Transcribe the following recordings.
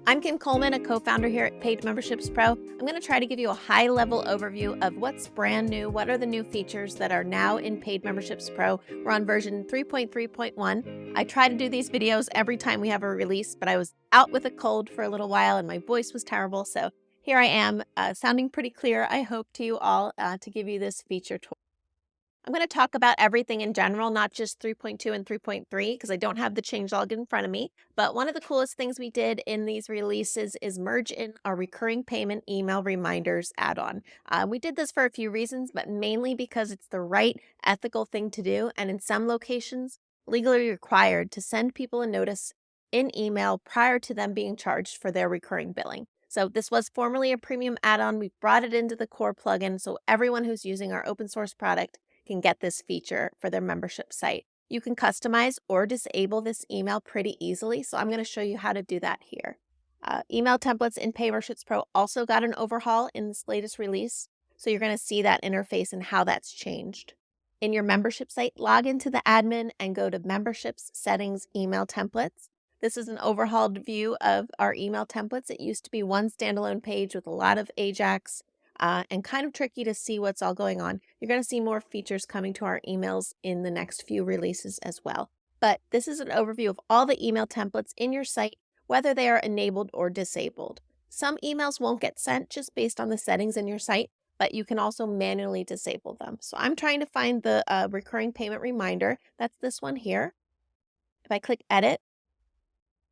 I'm Kim Coleman, a co-founder here at Paid Memberships Pro. I'm going to try to give you a high-level overview of what's brand new, what are the new features that are now in Paid Memberships Pro. We're on version 3.3.1. I try to do these videos every time we have a release, but I was out with a cold for a little while and my voice was terrible, so here I am, sounding pretty clear, I hope, to you all to give you this feature tour. I'm going to talk about everything in general, not just 3.2 and 3.3, because I don't have the changelog in front of me. But one of the coolest things we did in these releases is merge in our recurring payment email reminders add-on. We did this for a few reasons, but mainly because it's the right ethical thing to do, and in some locations, legally required to send people a notice in email prior to them being charged for their recurring billing. So this was formerly a premium add-on. We brought it into the core plugin, so everyone who's using our open source product can get this feature for their membership site. You can customize or disable this email pretty easily, so I'm going to show you how to do that here. Email templates in Paid Memberships Pro also got an overhaul in this latest release, so you're going to see that interface and how that's changed. In your membership site, log into the admin and go to Memberships, Settings, Email Templates. This is an overhauled view of our email templates. It used to be one standalone page with a lot of Ajax, and kind of tricky to see what's all going on. You're going to see more features coming to our emails in the next few releases as well. But this is an overview of all the email templates in your site, whether they are enabled or disabled. Some emails won't get sent just based on the settings in your site, but you can also manually disable them. So I'm trying to find the recurring payment reminder. That's this one here. If I click edit,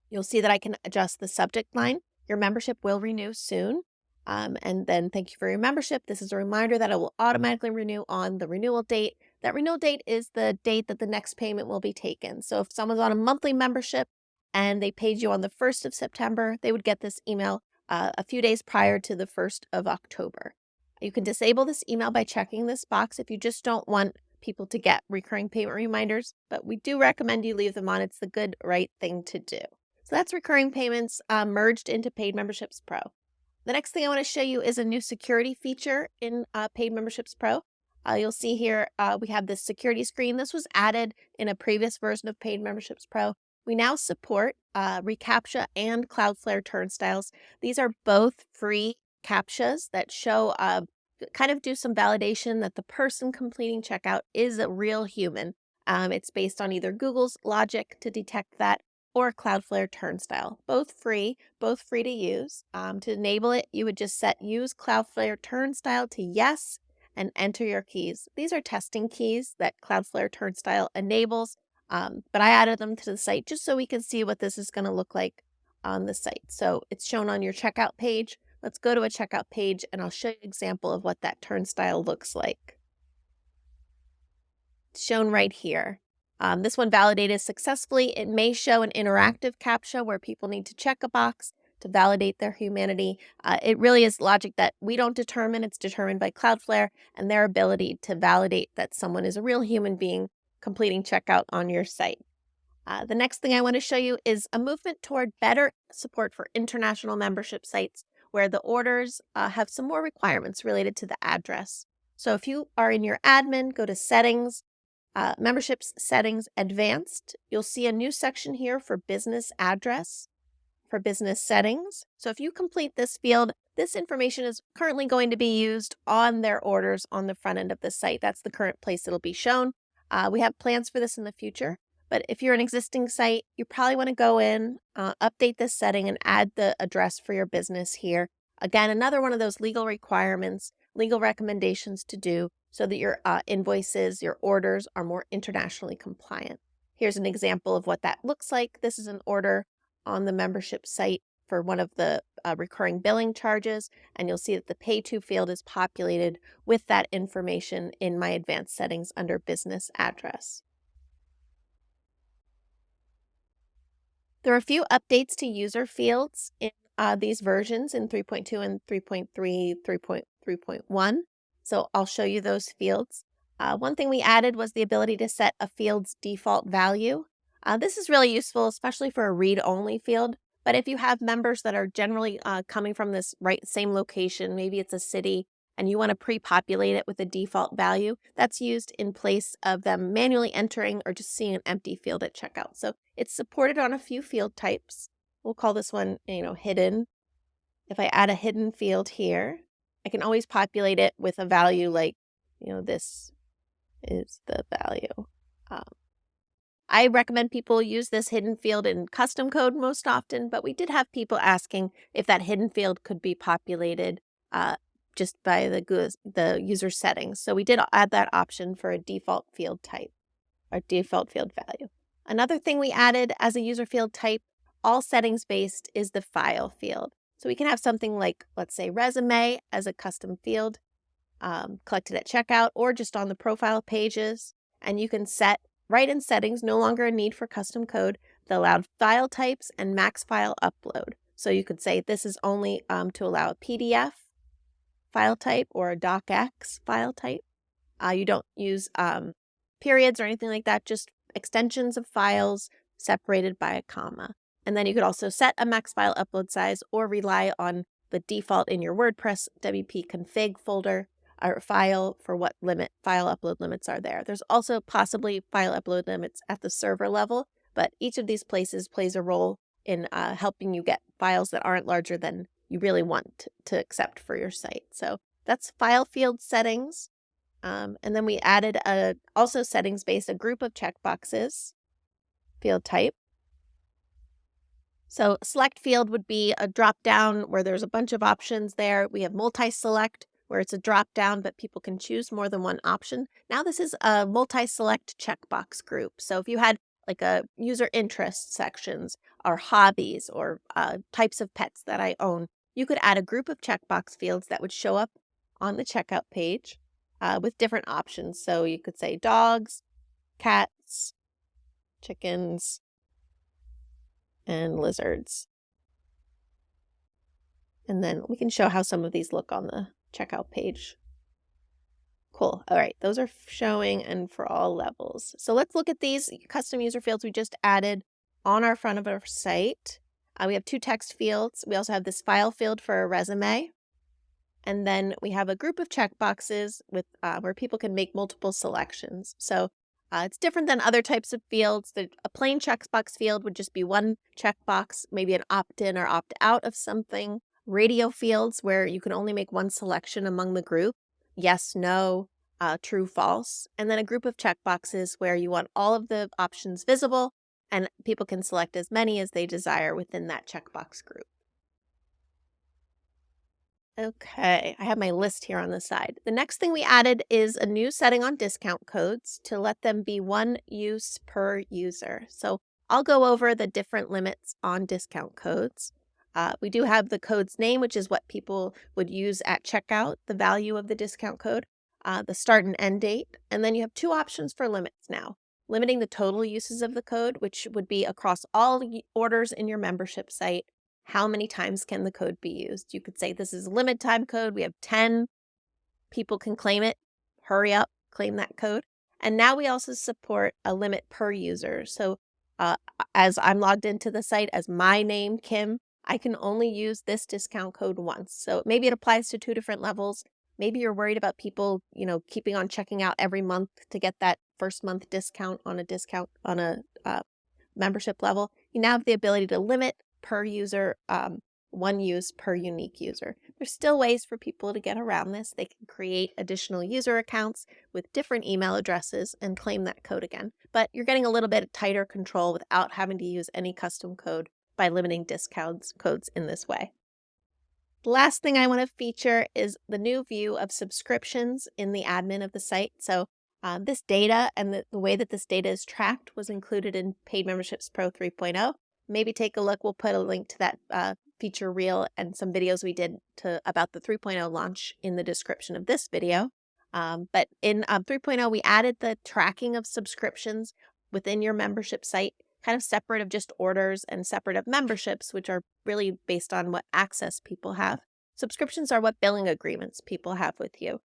you'll see that I can adjust the subject line. Your membership will renew soon. And then thank you for your membership. This is a reminder that it will automatically renew on the renewal date. That renewal date is the date that the next payment will be taken. So if someone's on a monthly membership and they paid you on the 1st of September, they would get this email a few days prior to the 1st of October. You can disable this email by checking this box if you just don't want people to get recurring payment reminders, but we do recommend you leave them on. It's the good, right thing to do. So that's recurring payments merged into Paid Memberships Pro. The next thing I want to show you is a new security feature in Paid Memberships Pro. You'll see here we have this security screen. This was added in a previous version of Paid Memberships Pro. We now support reCAPTCHA and Cloudflare turnstiles. These are both free CAPTCHAs that show, kind of do some validation that the person completing checkout is a real human. It's based on either Google's logic to detect that or Cloudflare turnstile. Both free to use. To enable it, you would just set use Cloudflare turnstile to yes and enter your keys. These are testing keys that Cloudflare turnstile enables, but I added them to the site just so we can see what this is going to look like on the site. So it's shown on your checkout page. Let's go to a checkout page and I'll show you an example of what that turnstile looks like. It's shown right here. This one validated successfully. It may show an interactive CAPTCHA where people need to check a box to validate their humanity. It really is logic that we don't determine. It's determined by Cloudflare and their ability to validate that someone is a real human being completing checkout on your site. The next thing I want to show you is a movement toward better support for international membership sites where the orders have some more requirements related to the address. So if you are in your admin, go to Settings, Memberships Settings Advanced. You'll see a new section here for business address, for business settings. So if you complete this field, this information is currently going to be used on their orders on the front end of the site. That's the current place it'll be shown. We have plans for this in the future, but if you're an existing site, you probably want to go in, update this setting and add the address for your business here. Again, another one of those legal requirements, legal recommendations to do so that your invoices, your orders are more internationally compliant. Here's an example of what that looks like. This is an order on the membership site for one of the recurring billing charges, and you'll see that the Pay To field is populated with that information in my advanced settings under business address. There are a few updates to user fields in these versions in 3.2 and 3.3, 3.3.1. So I'll show you those fields. One thing we added was the ability to set a field's default value. This is really useful, especially for a read-only field. But if you have members that are generally coming from this same location, maybe it's a city, and you want to pre-populate it with a default value, that's used in place of them manually entering or just seeing an empty field at checkout. So it's supported on a few field types. We'll call this one, hidden. If I add a hidden field here, I can always populate it with a value like, this is the value. Um, I recommend people use this hidden field in custom code most often, but we did have people asking if that hidden field could be populated just by the user settings. So we did add that option for a default field type or default field value. Another thing we added as a user field type, all settings based, is the file field. So we can have something like, let's say, resume as a custom field collected at checkout or just on the profile pages. And you can set right in settings, no longer a need for custom code, the allowed file types and max file upload. So you could say this is only to allow a PDF file type or a docx file type. You don't use periods or anything like that, just extensions of files separated by a comma. And then you could also set a max file upload size or rely on the default in your WordPress WP config folder or file for what file upload limits are there. There's also possibly file upload limits at the server level, but each of these places plays a role in helping you get files that aren't larger than you really want to accept for your site. So that's file field settings. And then we added also settings-based, a group of checkboxes, field type. So select field would be a drop-down where there's a bunch of options there. We have multi-select where it's a drop-down, but people can choose more than one option. Now this is a multi-select checkbox group. So if you had like a user interest sections or hobbies or types of pets that I own, you could add a group of checkbox fields that would show up on the checkout page with different options. So you could say dogs, cats, chickens, and lizards. And then we can show how some of these look on the checkout page. Cool. All right, those are showing and for all levels. So let's look at these custom user fields we just added on our front of our site. We have two text fields. We also have this file field for a resume. And then we have a group of checkboxes with where people can make multiple selections. So it's different than other types of fields. A plain checkbox field would just be one checkbox, maybe an opt-in or opt-out of something. Radio fields where you can only make one selection among the group. Yes, no, true, false. And then a group of checkboxes where you want all of the options visible and people can select as many as they desire within that checkbox group. Okay, I have my list here on the side. The next thing we added is a new setting on discount codes to let them be one use per user. So I'll go over the different limits on discount codes. We do have the code's name, which is what people would use at checkout, the value of the discount code, the start and end date, and then you have two options for limits now. Limiting the total uses of the code, which would be across all orders in your membership site. How many times can the code be used? You could say this is a limit time code. We have 10 people can claim it. Hurry up, claim that code. And now we also support a limit per user. So as I'm logged into the site as my name, Kim, I can only use this discount code once. So maybe it applies to two different levels. Maybe you're worried about people, keeping on checking out every month to get that first month discount on a membership level. You now have the ability to limit per user, one use per unique user. There's still ways for people to get around this. They can create additional user accounts with different email addresses and claim that code again. But you're getting a little bit tighter control without having to use any custom code by limiting discounts codes in this way. The last thing I want to feature is the new view of subscriptions in the admin of the site. So this data and the way that this data is tracked was included in Paid Memberships Pro 3.0. Maybe take a look. We'll put a link to that feature reel and some videos we did about the 3.0 launch in the description of this video. But in 3.0, we added the tracking of subscriptions within your membership site, kind of separate of just orders and separate of memberships, which are really based on what access people have. Subscriptions are what billing agreements people have with you.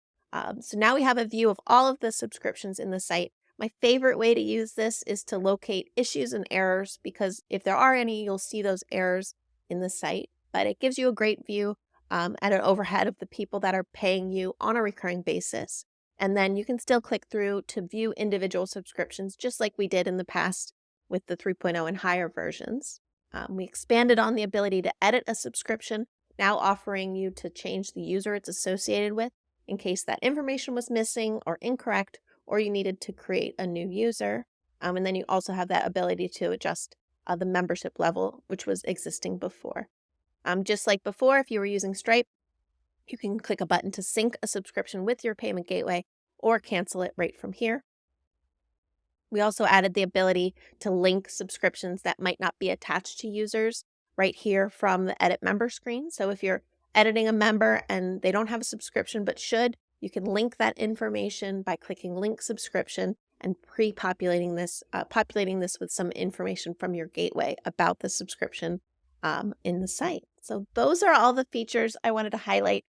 So now we have a view of all of the subscriptions in the site. My favorite way to use this is to locate issues and errors, because if there are any, you'll see those errors in the site. But it gives you a great view at an overhead of the people that are paying you on a recurring basis. And then you can still click through to view individual subscriptions, just like we did in the past with the 3.0 and higher versions. We expanded on the ability to edit a subscription, now offering you to change the user it's associated with in case that information was missing or incorrect, or you needed to create a new user. And then you also have that ability to adjust the membership level, which was existing before. Just like before, if you were using Stripe, you can click a button to sync a subscription with your payment gateway or cancel it right from here. We also added the ability to link subscriptions that might not be attached to users right here from the Edit Member screen. So if you're editing a member and they don't have a subscription but should, you can link that information by clicking Link Subscription and populating this with some information from your gateway about the subscription in the site. So those are all the features I wanted to highlight.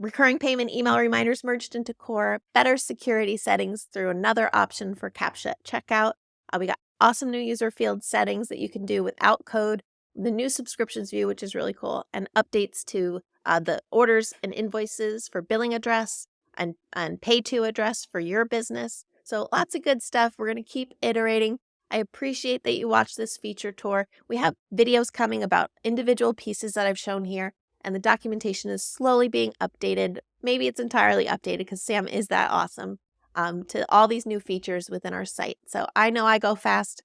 Recurring payment email reminders merged into core, better security settings through another option for CAPTCHA at checkout. We got awesome new user field settings that you can do without code, the new subscriptions view, which is really cool, and updates to the orders and invoices for billing address and pay to address for your business. So lots of good stuff. We're going to keep iterating. I appreciate that you watched this feature tour. We have videos coming about individual pieces that I've shown here, and the documentation is slowly being updated. Maybe it's entirely updated because Sam is that awesome to all these new features within our site. So I know I go fast.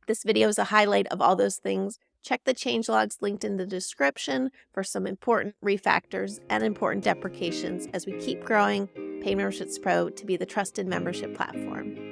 This video is a highlight of all those things. Check the changelogs linked in the description for some important refactors and important deprecations as we keep growing Paid Memberships Pro to be the trusted membership platform.